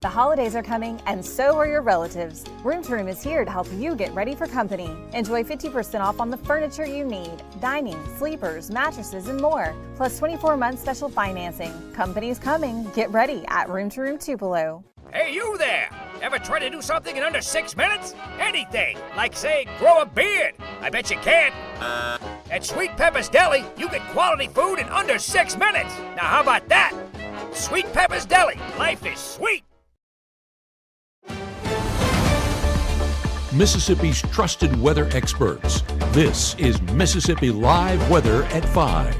The holidays are coming, and so are your relatives. Room to Room is here to help you get ready for company. Enjoy 50% off on the furniture you need, dining, sleepers, mattresses, and more. Plus 24-month special financing. Company's coming. Get ready at Room to Room Tupelo. Hey, you there! Ever try to do something in under 6 minutes? Anything, like say, grow a beard. I bet you can. At Sweet Pepper's Deli, you get quality food in under 6 minutes. Now how about that? Sweet Pepper's Deli, life is sweet. Mississippi's trusted weather experts. This is Mississippi Live Weather at 5.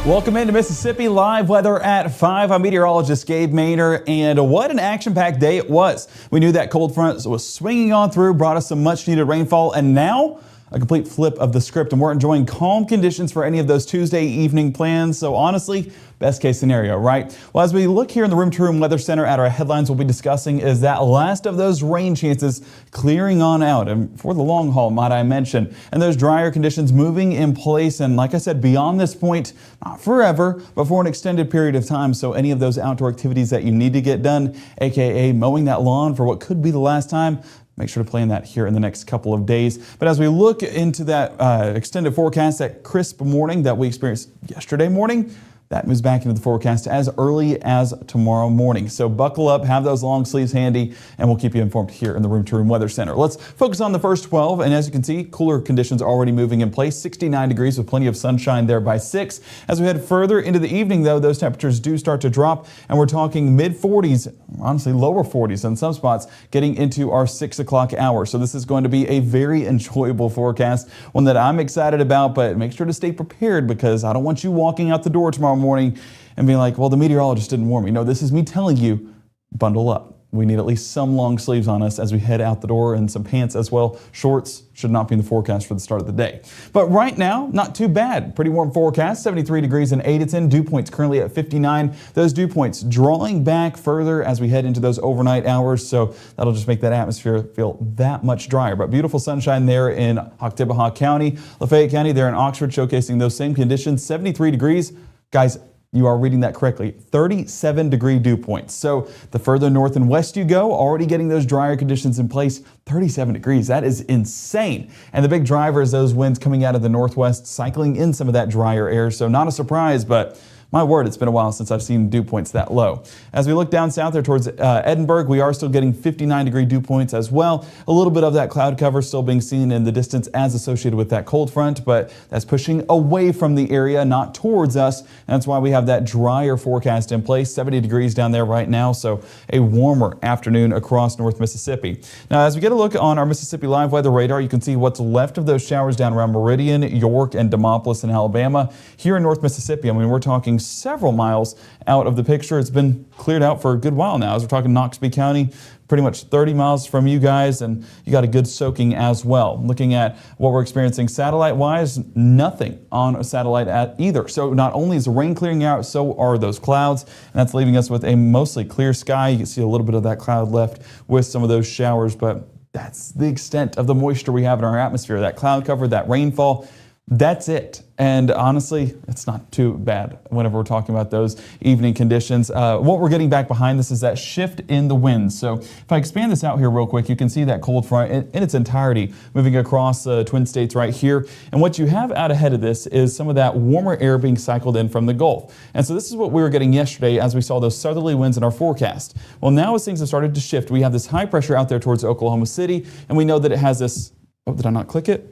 Welcome into Mississippi Live Weather at 5. I'm meteorologist Gabe Maynor, and what an action-packed day it was. We knew that cold front was swinging on through, brought us some much-needed rainfall, and now a complete flip of the script, and we're enjoying calm conditions for any of those Tuesday evening plans. So honestly, best case scenario, right? Well, as we look here in the Room to Room Weather Center at our headlines, we'll be discussing is that last of those rain chances clearing on out, and for the long haul, might I mention, and those drier conditions moving in place. And like I said, beyond this point, not forever, but for an extended period of time. So any of those outdoor activities that you need to get done, aka mowing that lawn for what could be the last time, make sure to plan that here in the next couple of days. But as we look into that extended forecast, that crisp morning that we experienced yesterday morning, that moves back into the forecast as early as tomorrow morning. So buckle up, have those long sleeves handy, and we'll keep you informed here in the Room to Room Weather Center. Let's focus on the first 12, and as you can see, cooler conditions already moving in place. 69 degrees with plenty of sunshine there by 6. As we head further into the evening, though, those temperatures do start to drop, and we're talking mid-40s, honestly lower 40s in some spots, getting into our 6 o'clock hour. So this is going to be a very enjoyable forecast, one that I'm excited about, but make sure to stay prepared because I don't want you walking out the door tomorrow morning and being like, well, the meteorologist didn't warn me. No, this is me telling you, bundle up. We need at least some long sleeves on us as we head out the door, and some pants as well. Shorts should not be in the forecast for the start of the day. But right now, not too bad. Pretty warm forecast, 73 degrees and 8 it's in. Dew points currently at 59. Those dew points drawing back further as we head into those overnight hours. So that'll just make that atmosphere feel that much drier. But beautiful sunshine there in Oktibbeha County, Lafayette County there in Oxford, showcasing those same conditions, 73 degrees. Guys, you are reading that correctly, 37-degree dew points. So the further north and west you go, already getting those drier conditions in place, 37 degrees. That is insane. And the big driver is those winds coming out of the northwest, cycling in some of that drier air. So not a surprise, but my word, it's been a while since I've seen dew points that low. As we look down south there towards Edinburgh, we are still getting 59-degree dew points as well. A little bit of that cloud cover still being seen in the distance as associated with that cold front, but that's pushing away from the area, not towards us. And that's why we have that drier forecast in place, 70 degrees down there right now. So a warmer afternoon across North Mississippi. Now, as we get a look on our Mississippi Live Weather radar, you can see what's left of those showers down around Meridian, York, and Demopolis in Alabama. Here in North Mississippi, I mean, we're talking several miles out of the picture. It's been cleared out for a good while now. As we're talking Noxubee County, pretty much 30 miles from you guys, and you got a good soaking as well. Looking at what we're experiencing satellite-wise, nothing on a satellite at either. So not only is the rain clearing out, so are those clouds, and that's leaving us with a mostly clear sky. You can see a little bit of that cloud left with some of those showers, but that's the extent of the moisture we have in our atmosphere. That cloud cover, that rainfall, that's it. And honestly, it's not too bad whenever we're talking about those evening conditions. What we're getting back behind this is that shift in the winds. So if I expand this out here real quick, you can see that cold front in its entirety moving across the Twin States right here. And what you have out ahead of this is some of that warmer air being cycled in from the Gulf. And so this is what we were getting yesterday as we saw those southerly winds in our forecast. Well, now as things have started to shift, we have this high pressure out there towards Oklahoma City, and we know that it has this, oh, did I not click it?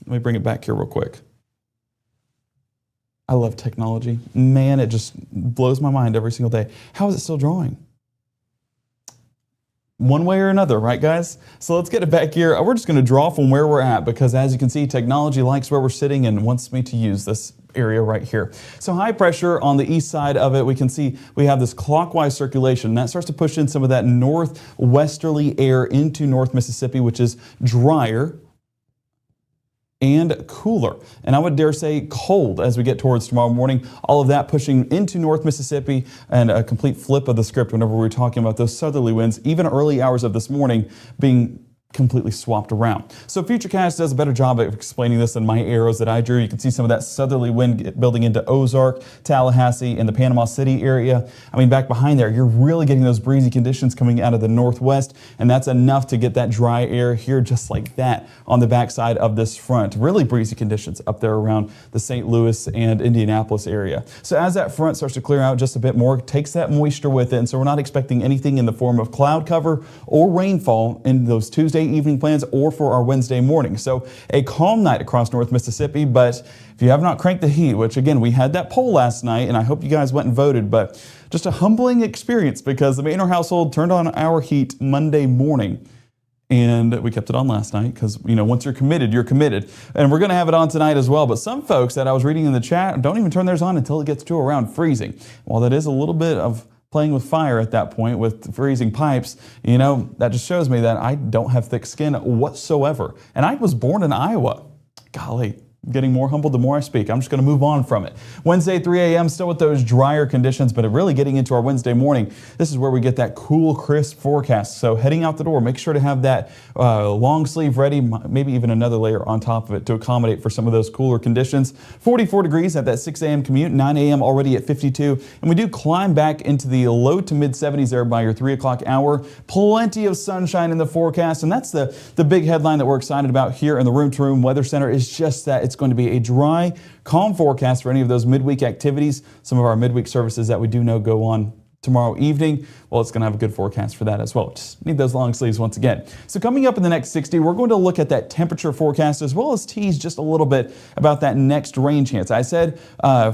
Let me bring it back here real quick. I love technology. Man, it just blows my mind every single day. How is it still drawing? One way or another, right guys? So let's get it back here. We're just going to draw from where we're at because as you can see, technology likes where we're sitting and wants me to use this area right here. So high pressure on the east side of it, we can see we have this clockwise circulation. That starts to push in some of that northwesterly air into North Mississippi, which is drier and cooler. And I would dare say cold as we get towards tomorrow morning. All of that pushing into North Mississippi, and a complete flip of the script whenever we're talking about those southerly winds, even early hours of this morning being completely swapped around. So Futurecast does a better job of explaining this than my arrows that I drew. You can see some of that southerly wind building into Ozark, Tallahassee, and the Panama City area. I mean, back behind there, you're really getting those breezy conditions coming out of the northwest, and that's enough to get that dry air here just like that on the backside of this front. Really breezy conditions up there around the St. Louis and Indianapolis area. So as that front starts to clear out just a bit more, it takes that moisture with it, and so we're not expecting anything in the form of cloud cover or rainfall in those Tuesday evening plans or for our Wednesday morning. So a calm night across North Mississippi, but if you have not cranked the heat, which again, we had that poll last night and I hope you guys went and voted, but just a humbling experience because the Maynor household turned on our heat Monday morning. And we kept it on last night because, you know, once you're committed, you're committed. And we're going to have it on tonight as well. But some folks that I was reading in the chat don't even turn theirs on until it gets to around freezing. While that is a little bit of playing with fire at that point with freezing pipes, you know, that just shows me that I don't have thick skin whatsoever. And I was born in Iowa. Golly. Getting more humble the more I speak. I'm just going to move on from it. Wednesday, 3 a.m., still with those drier conditions, but really getting into our Wednesday morning, this is where we get that cool, crisp forecast. So heading out the door, make sure to have that long sleeve ready, maybe even another layer on top of it to accommodate for some of those cooler conditions. 44 degrees at that 6 a.m. commute, 9 a.m. already at 52. And we do climb back into the low to mid 70s there by your 3 o'clock hour. Plenty of sunshine in the forecast. And that's the big headline that we're excited about here in the Room to Room Weather Center is just that it's going to be a dry, calm forecast for any of those midweek activities. Some of our midweek services that we do know go on tomorrow evening, well, it's going to have a good forecast for that as well. Just need those long sleeves once again. So coming up in the next 60, we're going to look at that temperature forecast as well as tease just a little bit about that next rain chance. I said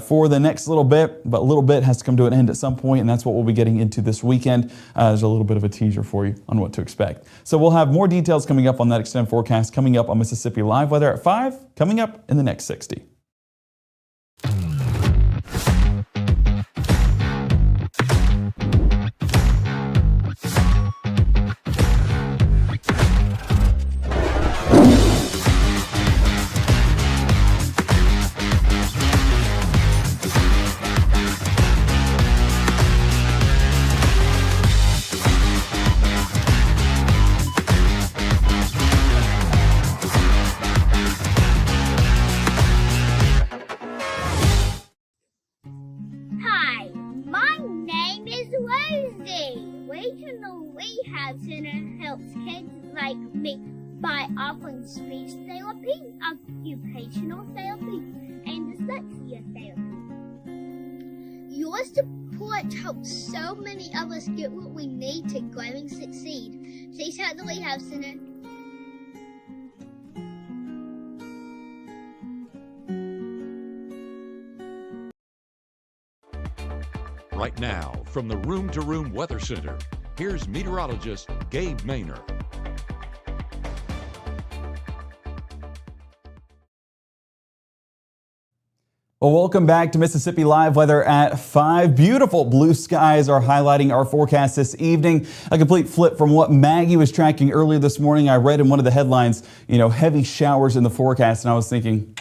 for the next little bit, but a little bit has to come to an end at some point, and that's what we'll be getting into this weekend. There's a little bit of a teaser for you on what to expect. So we'll have more details coming up on that extended forecast coming up on Mississippi Live Weather at 5, coming up in the next 60. Hi, my name is Rosie. Regional Rehab Center helps kids like me by offering speech therapy, occupational therapy, and dyslexia therapy. Your support helps so many of us get what we need to grow and succeed. Please help the Rehab Center. Right now, from the Room to Room Weather Center, here's meteorologist Gabe Maynor. Well, welcome back to Mississippi Live Weather at 5. Beautiful blue skies are highlighting our forecast this evening. A complete flip from what Maggie was tracking earlier this morning. I read in one of the headlines, you know, heavy showers in the forecast, and I was thinking,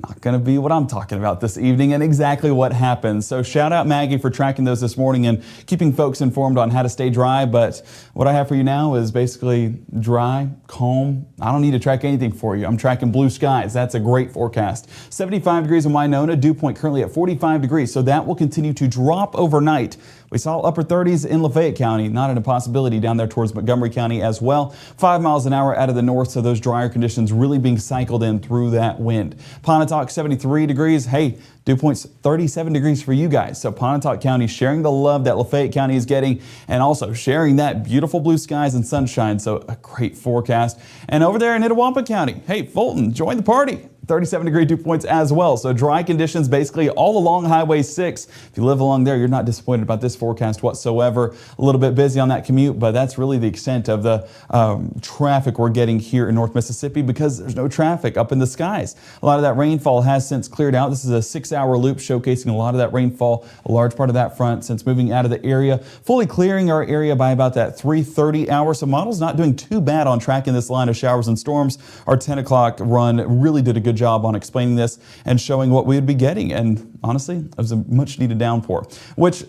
not going to be what I'm talking about this evening, and exactly what happened. So shout out Maggie for tracking those this morning and keeping folks informed on how to stay dry. But what I have for you now is basically dry, calm. I don't need to track anything for you. I'm tracking blue skies. That's a great forecast. 75 degrees in Winona, dew point currently at 45 degrees. So that will continue to drop overnight. We saw upper 30s in Lafayette County, not an impossibility down there towards Montgomery County as well. 5 miles an hour out of the north, so those drier conditions really being cycled in through that wind. Pontotoc 73 degrees. Hey, dew point's 37 degrees for you guys. So Pontotoc County sharing the love that Lafayette County is getting and also sharing that beautiful blue skies and sunshine. So a great forecast. And over there in Itawampa County, hey, Fulton, join the party. 37-degree dew points as well. So dry conditions basically all along Highway 6. If you live along there, you're not disappointed about this forecast whatsoever. A little bit busy on that commute, but that's really the extent of the traffic we're getting here in North Mississippi because there's no traffic up in the skies. A lot of that rainfall has since cleared out. This is a 6-hour loop showcasing a lot of that rainfall, a large part of that front since moving out of the area, fully clearing our area by about that 3:30 hour. So model's not doing too bad on tracking this line of showers and storms. Our 10 o'clock run really did a good job on explaining this and showing what we would be getting. And honestly, it was a much needed downpour, which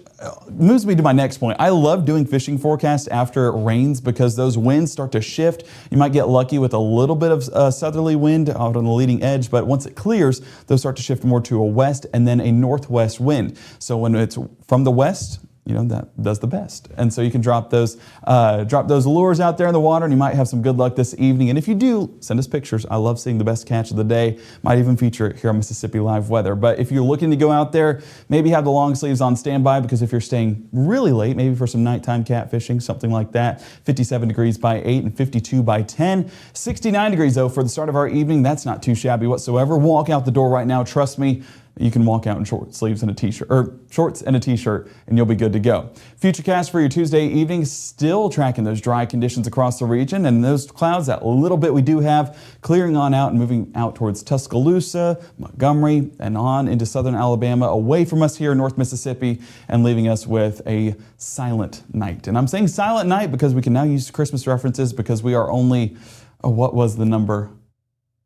moves me to my next point. I love doing fishing forecasts after it rains because those winds start to shift. You might get lucky with a little bit of southerly wind out on the leading edge, but once it clears, those start to shift more to a west and then a northwest wind. So when it's from the west, you know, that does the best. And so you can drop those lures out there in the water, and you might have some good luck this evening. And if you do, send us pictures. I love seeing the best catch of the day. Might even feature it here on Mississippi Live Weather. But if you're looking to go out there, maybe have the long sleeves on standby, because if you're staying really late, maybe for some nighttime catfishing, something like that, 57 degrees by 8 and 52 by 10. 69 degrees though for the start of our evening. That's not too shabby whatsoever. Walk out the door right now. Trust me. You can walk out in short sleeves and a t-shirt, or shorts and a t-shirt, and you'll be good to go. Futurecast for your Tuesday evening, still tracking those dry conditions across the region, and those clouds, that little bit we do have, clearing on out and moving out towards Tuscaloosa, Montgomery, and on into southern Alabama, away from us here in North Mississippi, and leaving us with a silent night. And I'm saying silent night because we can now use Christmas references, because we are only, what was the number?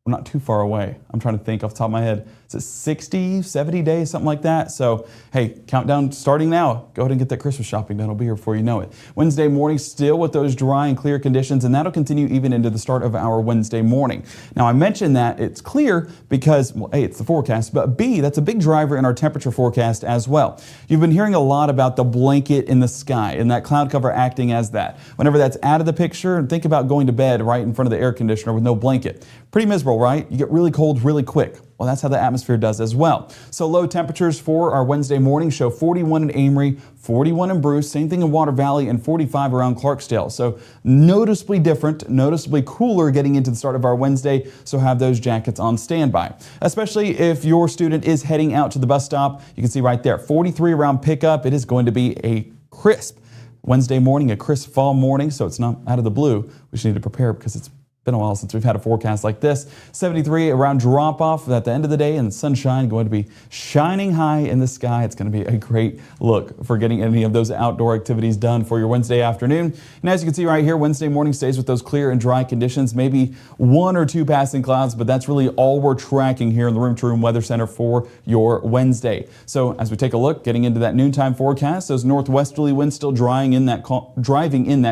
We're not too far away. I'm trying to think off the top of my head. Is it 60, 70 days, something like that? So, hey, countdown starting now. Go ahead and get that Christmas shopping done. It'll be here before you know it. Wednesday morning still with those dry and clear conditions, and that'll continue even into the start of our Wednesday morning. Now, I mentioned that it's clear because, well, A, it's the forecast, but B, that's a big driver in our temperature forecast as well. You've been hearing a lot about the blanket in the sky and that cloud cover acting as that. Whenever that's out of the picture, think about going to bed right in front of the air conditioner with no blanket. Pretty miserable, right? You get really cold really quick. Well, that's how the atmosphere does as well. So low temperatures for our Wednesday morning show 41 in Amory, 41 in Bruce, same thing in Water Valley, and 45 around Clarksdale. So noticeably different, noticeably cooler getting into the start of our Wednesday, so have those jackets on standby. Especially if your student is heading out to the bus stop. You can see right there, 43 around pickup. It is going to be a crisp Wednesday morning, a crisp fall morning, so it's not out of the blue. We just need to prepare because it's been a while since we've had a forecast like this. 73 around drop off at the end of the day, and the sunshine going to be shining high in the sky. It's going to be a great look for getting any of those outdoor activities done for your Wednesday afternoon. And as you can see right here, Wednesday morning stays with those clear and dry conditions, maybe one or two passing clouds, but that's really all we're tracking here in the Room to Room Weather Center for your Wednesday. So as we take a look, getting into that noontime forecast, those northwesterly winds still driving in that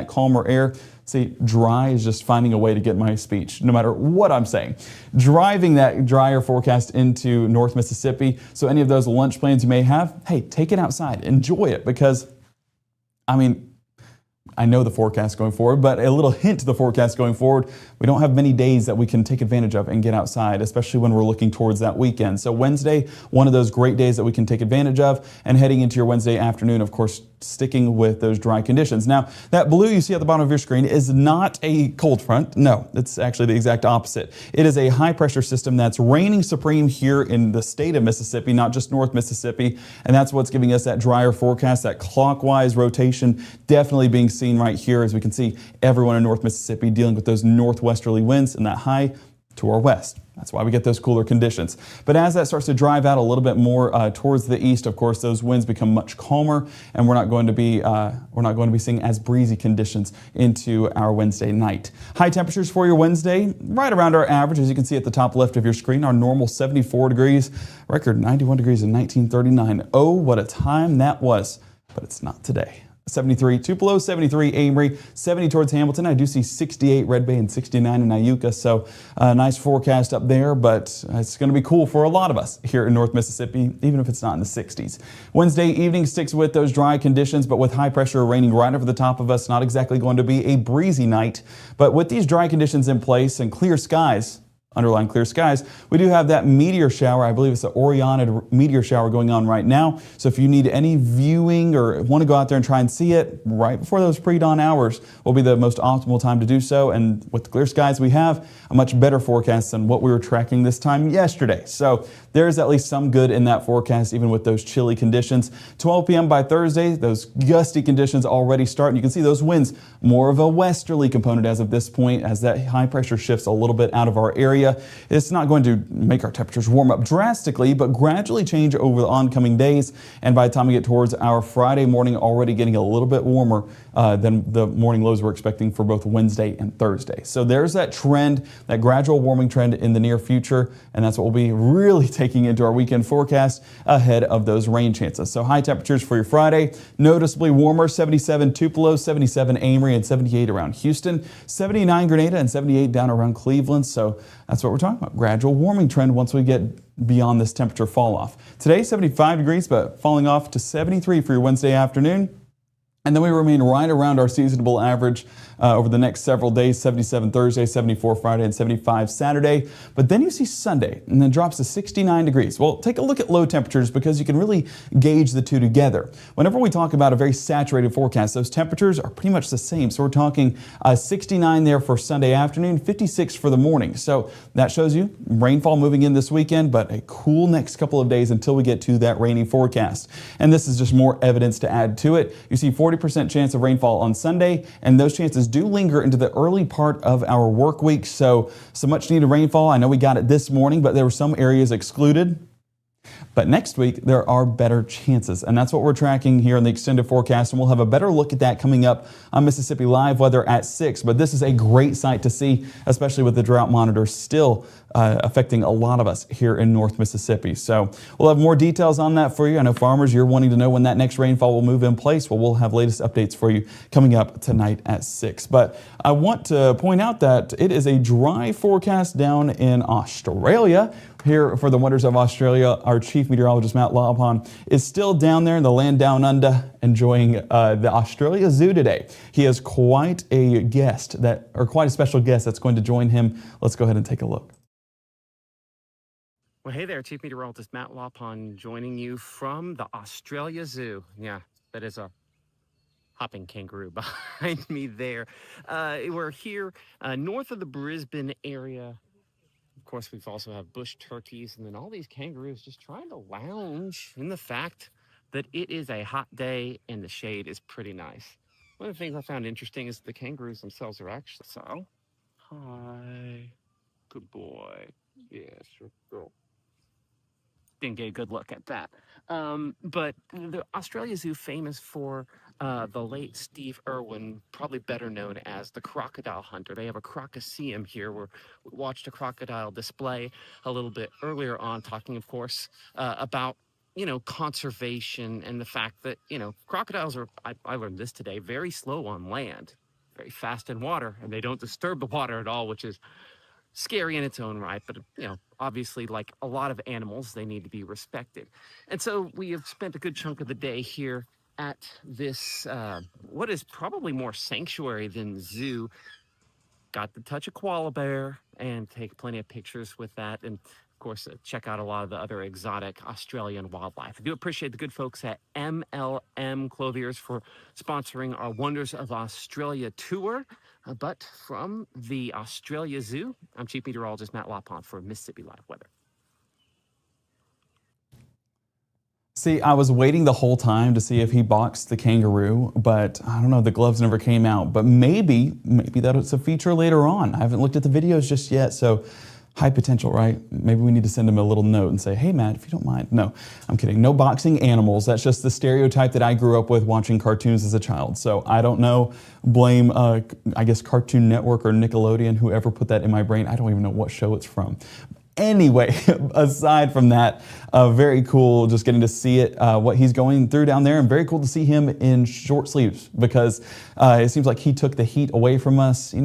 calmer air. See, dry is just finding a way to get my speech, no matter what I'm saying. Driving that drier forecast into North Mississippi. So any of those lunch plans you may have, hey, take it outside. Enjoy it, because, I mean, I know the forecast going forward, but a little hint to the forecast going forward, we don't have many days that we can take advantage of and get outside, especially when we're looking towards that weekend. So Wednesday, one of those great days that we can take advantage of, and heading into your Wednesday afternoon, of course, sticking with those dry conditions. Now, that blue you see at the bottom of your screen is not a cold front. No, it's actually the exact opposite. It is a high pressure system that's reigning supreme here in the state of Mississippi, not just North Mississippi. And that's what's giving us that drier forecast, that clockwise rotation definitely being seen right here, as we can see everyone in North Mississippi dealing with those northwesterly winds and that high to our west. That's why we get those cooler conditions. But as that starts to drive out a little bit more towards the east, of course, those winds become much calmer, and we're not going to be seeing as breezy conditions into our Wednesday night. High temperatures for your Wednesday, right around our average, as you can see at the top left of your screen. Our normal 74 degrees, record 91 degrees in 1939. Oh, what a time that was! But it's not today. 73, Tupelo, 73, Amory, 70 towards Hamilton. I do see 68 Red Bay and 69 in Iuka, so a nice forecast up there, but it's going to be cool for a lot of us here in North Mississippi, even if it's not in the 60s. Wednesday evening sticks with those dry conditions, but with high pressure raining right over the top of us, not exactly going to be a breezy night, but with these dry conditions in place and clear skies, underlying clear skies, we do have that meteor shower. I believe it's the Orionid meteor shower going on right now. So if you need any viewing or want to go out there and try and see it right before those pre-dawn hours, will be the most optimal time to do so. And with the clear skies we have, a much better forecast than what we were tracking this time yesterday. So there's at least some good in that forecast, even with those chilly conditions. 12 p.m. by Thursday, those gusty conditions already start. And you can see those winds, more of a westerly component as of this point, as that high pressure shifts a little bit out of our area. Australia. It's not going to make our temperatures warm up drastically, but gradually change over the oncoming days. And by the time we get towards our Friday morning, already getting a little bit warmer than the morning lows we're expecting for both Wednesday and Thursday. So there's that trend, that gradual warming trend in the near future, and that's what we'll be really taking into our weekend forecast ahead of those rain chances. So high temperatures for your Friday, noticeably warmer, 77 Tupelo, 77 Amory, and 78 around Houston, 79 Grenada, and 78 down around Cleveland. So that's what we're talking about, gradual warming trend once we get beyond this temperature fall off. Today, 75 degrees, but falling off to 73 for your Wednesday afternoon. And then we remain right around our seasonable average over the next several days, 77 Thursday, 74 Friday, and 75 Saturday. But then you see Sunday, and then drops to 69 degrees. Well, take a look at low temperatures because you can really gauge the two together. Whenever we talk about a very saturated forecast, those temperatures are pretty much the same. So we're talking 69 there for Sunday afternoon, 56 for the morning. So that shows you rainfall moving in this weekend, but a cool next couple of days until we get to that rainy forecast. And this is just more evidence to add to it. You see 40% chance of rainfall on Sunday, and those chances do linger into the early part of our work week. So some much needed rainfall. I know we got it this morning, but there were some areas excluded. But next week, there are better chances, and that's what we're tracking here in the extended forecast, and we'll have a better look at that coming up on Mississippi Live Weather at 6. But this is a great sight to see, especially with the drought monitor still affecting a lot of us here in North Mississippi. So we'll have more details on that for you. I know farmers, you're wanting to know when that next rainfall will move in place. Well, we'll have latest updates for you coming up tonight at 6. But I want to point out that it is a dry forecast down in Australia. Here for the wonders of Australia, our chief meteorologist, Matt Laupon, is still down there in the land down under enjoying the Australia Zoo today. He has quite a guest quite a special guest that's going to join him. Let's go ahead and take a look. Well, hey there, Chief Meteorologist Matt Laupon joining you from the Australia Zoo. Yeah, that is a hopping kangaroo behind me there. We're here north of the Brisbane area. Of course, we've also have bush turkeys and then all these kangaroos just trying to lounge in the fact that it is a hot day and the shade is pretty nice. One of the things I found interesting is the kangaroos themselves are actually... So, hi, good boy. Yes, your girl. Didn't get a good look at that. But the Australia Zoo famous for the late Steve Irwin, probably better known as the crocodile hunter. They have a crocoseum here where we watched a crocodile display a little bit earlier on, talking, of course, about, conservation and the fact that, crocodiles are, I learned this today, very slow on land, very fast in water, and they don't disturb the water at all, which is scary in its own right, but obviously, like a lot of animals, they need to be respected. And so we have spent a good chunk of the day here at this, what is probably more sanctuary than zoo. Got to touch a koala bear and take plenty of pictures with that. And of course, check out a lot of the other exotic Australian wildlife. I do appreciate the good folks at MLM Clothiers for sponsoring our Wonders of Australia tour. But from the Australia Zoo, I'm Chief Meteorologist Matt Laupon for Mississippi Live Weather. See, I was waiting the whole time to see if he boxed the kangaroo, but I don't know, the gloves never came out. But maybe that it's a feature later on. I haven't looked at the videos just yet, so high potential, right? Maybe we need to send him a little note and say, hey, Matt, if you don't mind. No, I'm kidding. No boxing animals. That's just the stereotype that I grew up with watching cartoons as a child. So I don't know. Blame, I guess, Cartoon Network or Nickelodeon, whoever put that in my brain. I don't even know what show it's from. Anyway, aside from that, very cool just getting to see it, what he's going through down there, and very cool to see him in short sleeves because it seems like he took the heat away from us.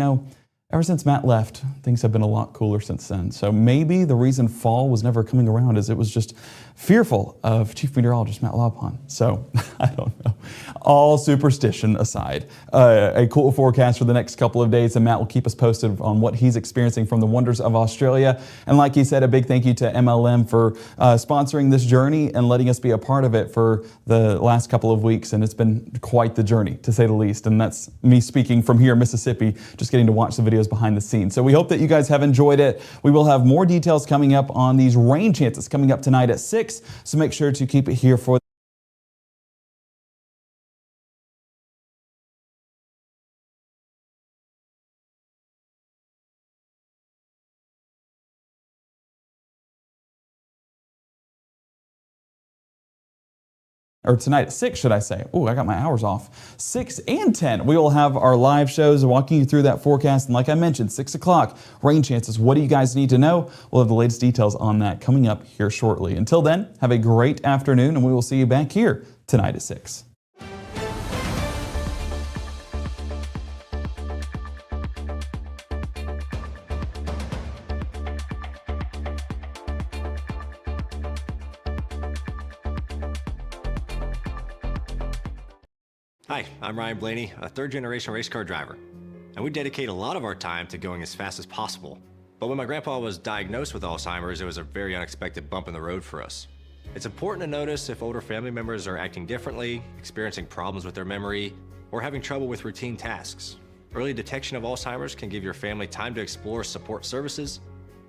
Ever since Matt left, things have been a lot cooler since then. So maybe the reason fall was never coming around is it was just fearful of Chief Meteorologist Matt Laupon. So I don't know. All superstition aside, a cool forecast for the next couple of days, and Matt will keep us posted on what he's experiencing from the wonders of Australia. And like he said, a big thank you to MLM for sponsoring this journey and letting us be a part of it for the last couple of weeks. And it's been quite the journey, to say the least. And that's me speaking from here in Mississippi, just getting to watch the videos behind the scenes. So we hope that you guys have enjoyed it. We will have more details coming up on these rain chances coming up tonight at 6. So make sure to keep it here for or tonight at 6, should I say. Oh, I got my hours off. 6 and 10, we will have our live shows walking you through that forecast. And like I mentioned, 6 o'clock, rain chances. What do you guys need to know? We'll have the latest details on that coming up here shortly. Until then, have a great afternoon, and we will see you back here tonight at 6. Hi, I'm Ryan Blaney, a third-generation race car driver, and we dedicate a lot of our time to going as fast as possible. But when my grandpa was diagnosed with Alzheimer's, it was a very unexpected bump in the road for us. It's important to notice if older family members are acting differently, experiencing problems with their memory, or having trouble with routine tasks. Early detection of Alzheimer's can give your family time to explore support services,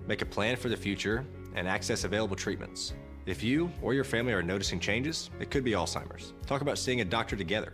make a plan for the future, and access available treatments. If you or your family are noticing changes, it could be Alzheimer's. Talk about seeing a doctor together.